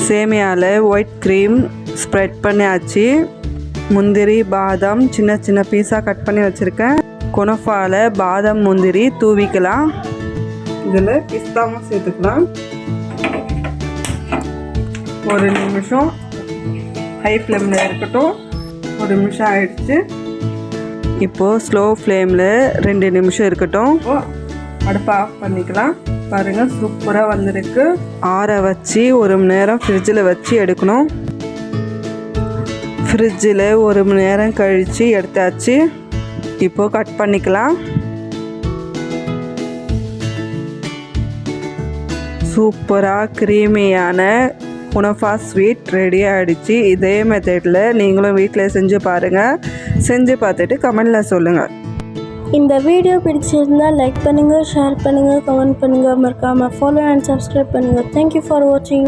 சேமியாவில் white cream spread பண்ணியாச்சு. முந்திரி பாதாம் சின்ன சின்ன பீஸாக கட் பண்ணி வச்சுருக்கேன். குனஃபாவில் பாதாம் முந்திரி தூவிக்கலாம். இதில் பிஸ்தாவும் சேர்த்துக்கலாம். ஒரு நிமிஷம் ஹை ஃப்ளேமில் இருக்கட்டும். ஒரு நிமிஷம் ஆயிடுச்சு. இப்போது ஸ்லோ ஃப்ளேமில் 2 நிமிஷம் இருக்கட்டும். அடுப்பை ஆஃப் பண்ணிக்கலாம். பாருங்கள், சூப்பராக வந்திருக்கு. ஆற வச்சு 1 மணி நேரம் ஃப்ரிட்ஜில் வச்சு எடுக்கணும். ஃப்ரிட்ஜில் 1 மணி நேரம் கழித்து எடுத்தாச்சு. இப்போது கட் பண்ணிக்கலாம். சூப்பராக க்ரீமியான குனஃபா ஸ்வீட் ரெடி ஆகிடுச்சு. இதே மெத்தடில் நீங்களும் வீட்டில் செஞ்சு பாருங்கள். செஞ்சு பார்த்துட்டு கமெண்டில் சொல்லுங்கள். இந்த வீடியோ பிடிச்சிருந்தால் லைக் பண்ணுங்கள், ஷேர் பண்ணுங்கள், கமெண்ட் பண்ணுங்கள். மறக்காமல் ஃபாலோ அண்ட் சப்ஸ்கிரைப் பண்ணுங்கள். தேங்க்யூ ஃபார் வாட்சிங்.